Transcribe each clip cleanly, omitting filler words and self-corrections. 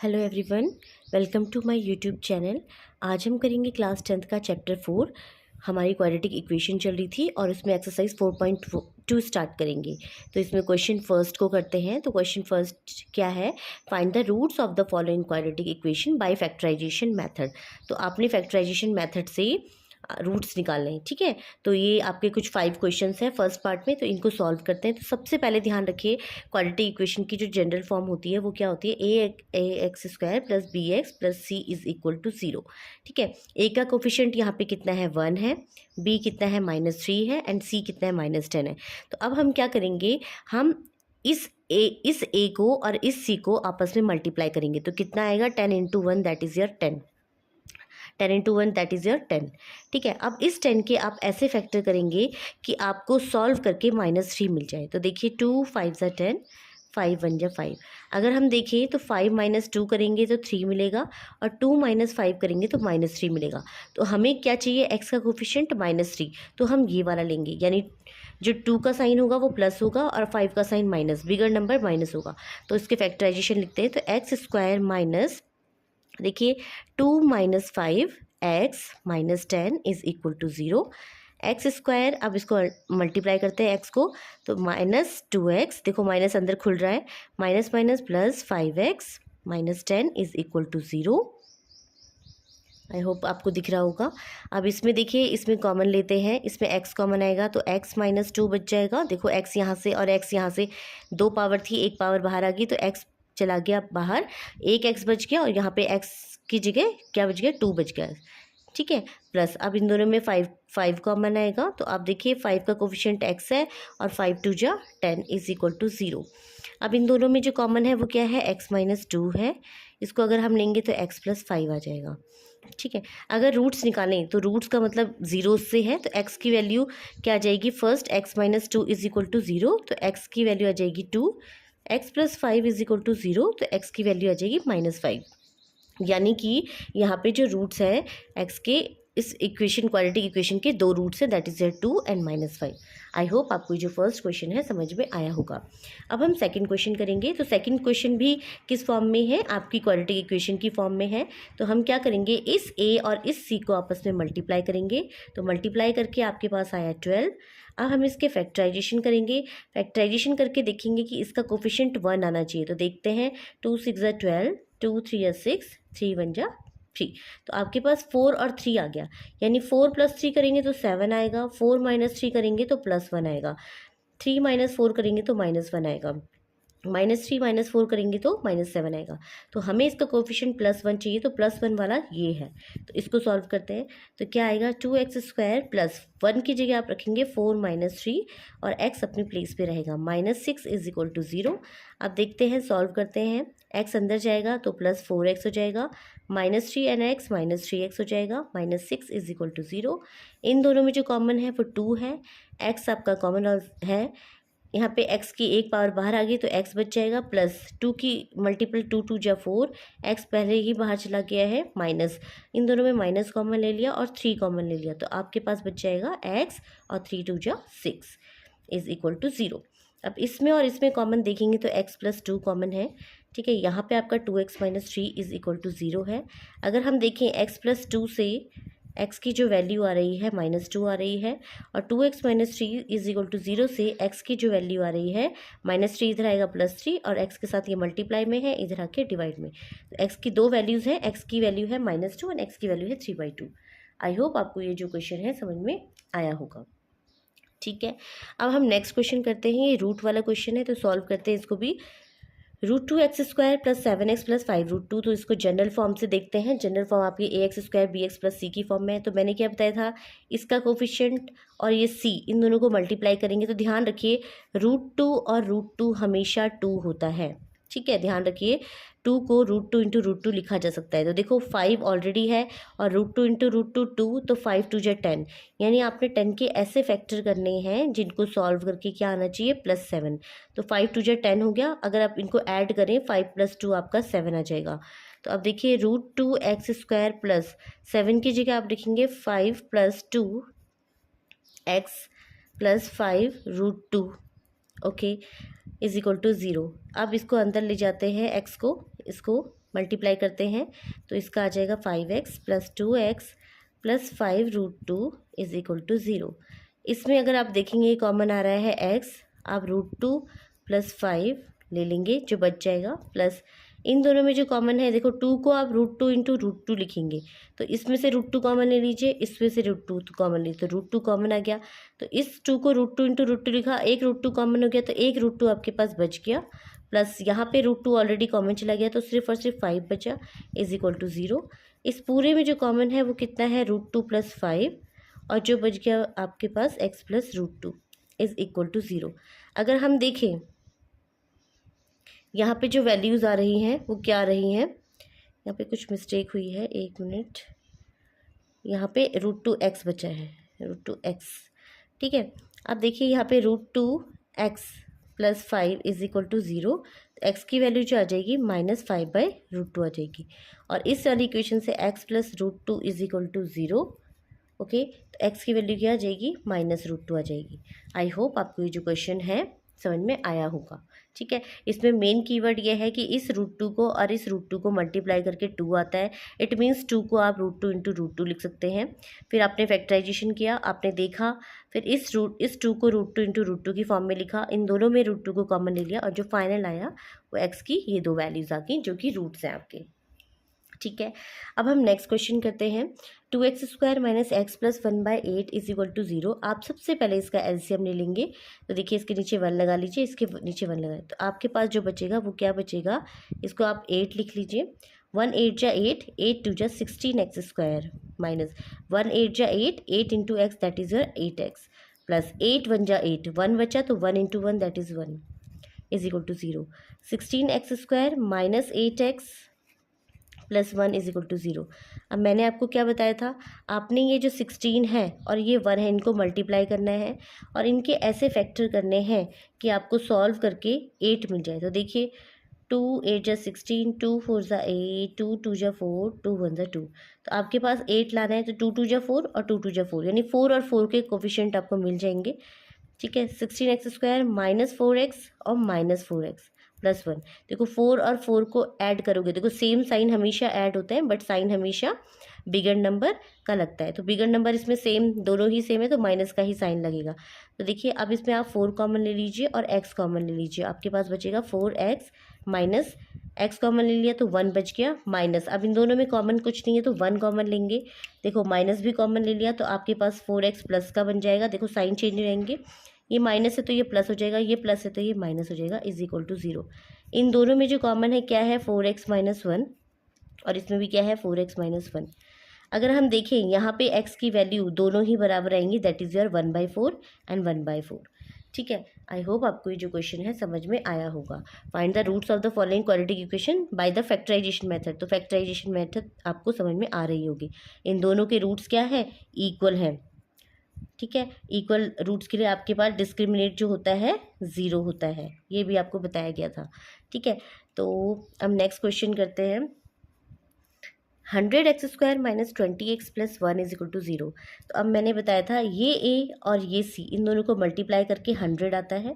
Hello everyone, welcome to my YouTube channel. आज हम करेंगे क्लास 10th का चैप्टर 4। हमारी क्वाड्रेटिक इक्वेशन चल रही थी और उसमें एक्सरसाइज 4.2 स्टार्ट करेंगे। तो इसमें क्वेश्चन फर्स्ट को करते हैं। तो क्वेश्चन फर्स्ट क्या है? Find the roots of the following quadratic equation by factorisation method. तो आपने फैक्टराइजेशन मेथड से रूट्स निकालने हैं, ठीक है। तो ये आपके कुछ 5 क्वेश्चंस हैं फर्स्ट पार्ट में, तो इनको सॉल्व करते हैं। तो सबसे पहले ध्यान रखिए, क्वाड्रेटिक इक्वेशन की जो जनरल फॉर्म होती है वो क्या होती है? A X square plus B X plus C is equal to 0, ठीक है। ए का कोफिशिएंट यहाँ पे कितना है? 1 है, बी कितना है? -3 है, एंड सी कितना है? -10 है। तो अब हम क्या करेंगे, हम इस ए को और इस सी को आपस में मल्टीप्लाई करेंगे। तो कितना आएगा? 10 into 1 that is your 10, 10 into 1 that is your 10, ठीक है। अब इस 10 के आप ऐसे फैक्टर करेंगे कि आपको सॉल्व करके -3 मिल जाए। तो देखिए 2 5 ज़ा 10, 5 1 ज़ा 5। अगर हम देखें तो 5 - 2 करेंगे तो 3 मिलेगा, और 2 - 5 करेंगे तो -3 मिलेगा। तो हमें क्या चाहिए? एक्स का कोफिशिएंट -3। तो हम ये वाला लेंगे, यानी जो 2 का साइन होगा वो प्लस होगा और 5 का sign minus, bigger number minus होगा। तो इसके फैक्टराइजेशन लिखते हैं। तो एक्स स्क्वायर माइनस, देखिए 2 - 5 x -10 is equal to 0। X square, अब इसको मल्टीप्लाई करते हैं एक्स को, तो -2x, देखो माइनस अंदर खुल रहा है, minus minus plus 5x -10 is equal to 0। I hope आपको दिख रहा होगा। अब इसमें देखिए, इसमें कॉमन लेते हैं, इसमें x कॉमन आएगा तो x -2 बच जाएगा। देखो x यहाँ से और x यहाँ से, 2 पावर थी, 1 पावर बाहर आ गई तो x चला गया बाहर, एक x बच गया, और यहाँ पे x की जगह क्या बच गया? 2 बच गया, ठीक है। प्लस अब इन दोनों में 5 कॉमन आएगा। तो आप देखिए 5 का कोफिशिएंट x है और 5 2 जा 10 इज इक्वल टू 0। अब इन दोनों में जो कॉमन है वो क्या है? x -2 है। इसको अगर हम लेंगे तो x + 5 आ जाएगा, ठीक है। अगर रूट्स निकालें तो रूट्स का मतलब जीरो से है, तो x की वैल्यू क्या आ जाएगी? First x -2 is equal to 0, तो x की वैल्यू आ जाएगी 2। x + 5 इज इक्वल टू 0, तो x की वैल्यू आ जाएगी -5। यानी कि यहाँ पे जो रूट्स है x के, इस इक्वेशन, क्वाड्रेटिक इक्वेशन के 2 रूट्स है, that is 2 and -5। I hope आपको जो फर्स्ट क्वेश्चन है समझ में आया होगा। अब हम सेकंड क्वेश्चन करेंगे। तो सेकंड क्वेश्चन भी किस फॉर्म में है? आपकी क्वाड्रेटिक इक्वेशन की फॉर्म में है। तो हम क्या करेंगे, इस a और इस c को आपस में मल्टीप्लाई करेंगे। तो मल्टीप्लाई करके आपके पास आया 12। अब हम इसके फैक्टराइजेशन करेंगे। फैक्टराइजेशन करके देखेंगे कि इसका कोफिशिएंट 1 आना चाहिए। तो देखते हैं, 2 6 ज़ा 12, 2 3 ज़ा 6, 3 1 ज़ा 3। तो आपके पास 4 और 3 आ गया, यानी 4 + 3 करेंगे तो 7 आएगा, 4 - 3 करेंगे तो +1 आएगा, 3 - 4 करेंगे तो -1 आएगा, -3 - 4 करेंगे तो -7 आएगा। तो हमें इसका कोफिशिएंट +1 चाहिए, तो +1 वाला ये है। तो इसको सॉल्व करते हैं। तो क्या आएगा? 2x² प्लस 1 की जगह आप रखेंगे 4 - 3, और x अपनी प्लेस पे रहेगा, -6 इज इक्वल टू 0। अब देखते हैं, सॉल्व करते हैं। x अंदर जाएगा तो +4x हो जाएगा, -3 एन एक्स -3x हो जाएगा, -6 इज इक्वल टू 0। इन दोनों में जो कॉमन है वो 2 है, x आपका कॉमन है। यहाँ पे x की एक पावर बाहर आ गई तो x बच जाएगा, प्लस 2 की मल्टीपल 2 2 जा 4, x पहले ही बाहर चला गया है, माइनस, इन दोनों में माइनस कॉमन ले लिया और 3 कॉमन ले लिया, तो आपके पास बच जाएगा x, और 3 2 जा 6 इज इक्वल टू 0। अब इसमें और इसमें कॉमन देखेंगे तो x + 2 कॉमन है, ठीक है। यहाँ पे आपका 2x - 3 इज इक्वल टू 0 है। अगर हम देखें x + 2 से x की जो वैल्यू आ रही है -2 आ रही है, और 2x - 3 इज इक्वल टू 0 से x की जो वैल्यू आ रही है -3 इधर आएगा +3, और x के साथ ये मल्टीप्लाई में है, इधर आके डिवाइड में। तो x की 2 वैल्यूज़ हैं, x की वैल्यू है -2 और x की वैल्यू है 3/2। आई होप आपको ये जो क्वेश्चन है समझ में आया होगा, ठीक है। अब हम नेक्स्ट क्वेश्चन करते हैं। ये रूट वाला क्वेश्चन है, तो सॉल्व करते हैं इसको भी। √2x² + 7x + 5√2, तो इसको जनरल फॉर्म से देखते हैं। जनरल फॉर्म आपकी ax² bx + c की फॉर्म में है। तो मैंने क्या बताया था, इसका कोफिशिएंट और ये c, इन दोनों को मल्टीप्लाई करेंगे। तो ध्यान रखिए, √2 और √2 हमेशा 2 होता है, ठीक है। ध्यान रखिए, 2 को √2 × √2 लिखा जा सकता है। तो देखो 5 ऑलरेडी है, और √2 × √2 2, तो 5 2 जा 10, यानी आपने 10 के ऐसे फैक्टर करने हैं जिनको सॉल्व करके क्या आना चाहिए? +7। तो 5 2 जा 10 हो गया। अगर आप इनको ऐड करें, 5 + 2 आपका 7 आ जाएगा। तो अब देखिए, √2x² प्लस 7 की जगह आप लिखेंगे 5 + 2x + 5√2, okay, is equal to 0। अब इसको अंदर ले जाते हैं, x को, इसको मल्टीप्लाई करते हैं तो इसका आ जाएगा 5x + 2x + 5√2 is equal to 0। इसमें अगर आप देखेंगे कॉमन आ रहा है x, आप √2 + 5 ले लेंगे जो बच जाएगा, प्लस इन दोनों में जो कॉमन है देखो 2 को आप √2 × √2 लिखेंगे तो इसमें से √2 कॉमन ले लीजिए, इसमें से √2 कॉमन लीजिए तो √2 कॉमन आ गया। तो इस 2 को √2 × √2 लिखा, एक √2 कॉमन हो गया तो एक √2 आपके पास बच गया, प्लस यहाँ पे √2 ऑलरेडी कॉमन चला गया तो सिर्फ और सिर्फ 5 बचा इज इक्वल टू 0। इस पूरे में जो कॉमन है वो कितना है √2 + 5 और जो बच गया आपके पास x + √2 इज इक्वल टू 0। अगर हम देखें यहाँ पे जो वैल्यूज़ आ रही हैं वो क्या आ रही हैं, यहाँ पे कुछ मिस्टेक हुई है, 1 मिनट, यहाँ पे √2x बचा है, √2x, ठीक है। अब देखिए यहाँ पे √2x + 5 इज इक्वल टू 0, तो x की वैल्यू जो आ जाएगी -5/√2 आ जाएगी, और इस वाली इक्वेशन से x + √2 is equal to 0, okay. तो x की वैल्यू क्या आ जाएगी -√2 आ जाएगी। आई होप आपको ये जो क्वेश्चन है समझ में आया होगा, ठीक है। इसमें मेन कीवर्ड ये है कि इस √2 को और इस √2 को मल्टीप्लाई करके 2 आता है, इट मीन्स 2 को आप √2 × √2 लिख सकते हैं। फिर आपने फैक्टराइजेशन किया, आपने देखा, फिर इस 2 को √2 × √2 की फॉर्म में लिखा, इन दोनों में √2 को कॉमन ले लिया और जो फाइनल आया वो x की ये 2 वैल्यूज़ आ गई जो कि रूट्स हैं आपके, ठीक है। अब हम नेक्स्ट क्वेश्चन करते हैं। 2x² - x + 1/8 is equal to 0। आप सबसे पहले इसका एलसीएम ले लेंगे, तो देखिए इसके नीचे 1 लगा लीजिए, इसके नीचे 1 लगाए, तो आपके पास जो बचेगा वो क्या बचेगा, इसको आप 8 लिख लीजिए। 1 8 × 8, 8 2 × 16x² minus 1 8 × 8, 8 × x that is your 8x, plus 8 1 × 8, 1 बचा तो 1 × 1 that is 1 is equal to 0। 16x² - 8x + 1 is equal to 0। अब मैंने आपको क्या बताया था, आपने ये जो 16 है और ये 1 है इनको मल्टीप्लाई करना है और इनके ऐसे फैक्टर करने हैं कि आपको सॉल्व करके 8 मिल जाए। तो देखिए 2 8 × 16, 2 4 × 8, 2 2 × 4, 2 1 × 2, तो आपके पास 8 लाना है तो 2 2 × 4 और 2 2 × 4 यानी 4 और 4 के कोफिशिएंट आपको मिल जाएंगे, ठीक है। 16x² - 4x और -4x + 1, देखो 4 और 4 को ऐड करोगे, देखो सेम साइन हमेशा ऐड होता है बट साइन हमेशा बिगर नंबर का लगता है, तो बिगर नंबर इसमें सेम, दोनों ही सेम है तो माइनस का ही साइन लगेगा। तो देखिए अब इसमें आप 4 कॉमन ले लीजिए और x कॉमन ले लीजिए, आपके पास बचेगा 4x माइनस x कॉमन ले लिया तो 1 बच गया, माइनस अब इन दोनों में कॉमन कुछ नहीं है तो 1 कॉमन लेंगे, देखो माइनस भी कॉमन ले लिया तो आपके पास 4x प्लस का बन जाएगा, देखो साइन चेंज रहेंगे, ये माइनस है तो ये प्लस हो जाएगा, ये प्लस है तो ये माइनस हो जाएगा इज इक्वल टू 0। इन दोनों में जो कॉमन है क्या है 4x - 1 और इसमें भी क्या है 4x - 1। अगर हम देखें यहाँ पे x की वैल्यू दोनों ही बराबर आएंगी, दैट इज़ योर 1/4 एंड 1/4, ठीक है। आई होप आपको ये जो क्वेश्चन है समझ में आया होगा। Find the roots of the following quadratic equation by the factorisation method, तो फैक्टराइजेशन मेथड आपको समझ में आ रही होगी। इन दोनों के रूट्स क्या है, इक्वल हैं, ठीक है। इक्वल रूट्स के लिए आपके पास डिस्क्रिमिनेट जो होता है 0 होता है, ये भी आपको बताया गया था, ठीक है। तो हम नेक्स्ट क्वेश्चन करते हैं। 100x² - 20x + 1 is equal to 0। तो अब मैंने बताया था ये a और ये c इन दोनों को मल्टीप्लाई करके 100 आता है।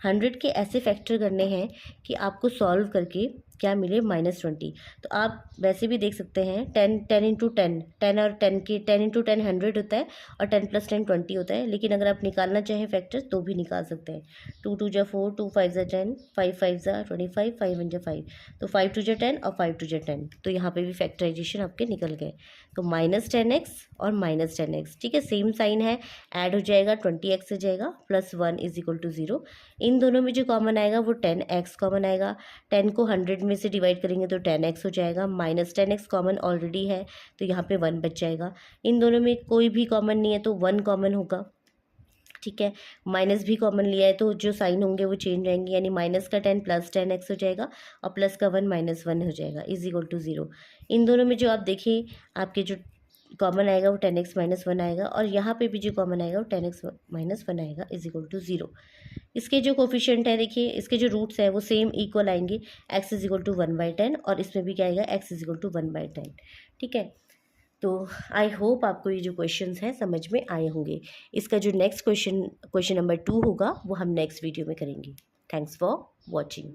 100 के ऐसे फैक्टर करने हैं कि आपको सॉल्व करके क्या मिले -20। तो आप वैसे भी देख सकते हैं 10 10 × 10 10 और 10 के 10 × 10 100 होता है और 10 + 10 20 होता है, लेकिन अगर आप निकालना चाहें फैक्टर तो भी निकाल सकते हैं। 2 2 × 4, 2 5 × 10, 5 5 × 25, 5 1 × 5, तो 5 2 × 10 और 5 2 × 10, तो यहाँ पे भी फैक्टराइजेशन आपके निकल गए। तो -10x और -10x, ठीक है, सेम साइन है, ऐड हो जाएगा 20x हो जाएगा, +1 इज इक्वल टू 0। इन दोनों में जो कॉमन आएगा वो 10x कॉमन आएगा, 10 को 100 में से डिवाइड करेंगे तो 10x हो जाएगा, -10x कॉमन ऑलरेडी है तो यहाँ पे 1 बच जाएगा। इन दोनों में कोई भी कॉमन नहीं है तो 1 कॉमन होगा, ठीक है। माइनस भी कॉमन लिया है तो जो साइन होंगे वो चेंज रहेंगे, यानी माइनस का 10 + 10x हो जाएगा और प्लस का 1 -1 हो जाएगा इज इक्वल टू 0। इन दोनों में जो आप देखिए आपके जो कॉमन आएगा वो 10x - 1 आएगा और यहाँ पे भी जो कॉमन आएगा वो 10x - 1 आएगा इज इक्वल टू 0। इसके जो कोफिशिएंट है देखिए, इसके जो रूट्स है वो सेम इक्वल आएंगे, x इज इक्वल टू 1/10 और इसमें भी क्या आएगा x इज इक्वल टू 1/10, ठीक है। तो आई होप आपको ये जो क्वेश्चंस हैं समझ में आए होंगे। इसका जो नेक्स्ट क्वेश्चन नंबर 2 होगा वो हम नेक्स्ट वीडियो में करेंगे। Thanks for watching.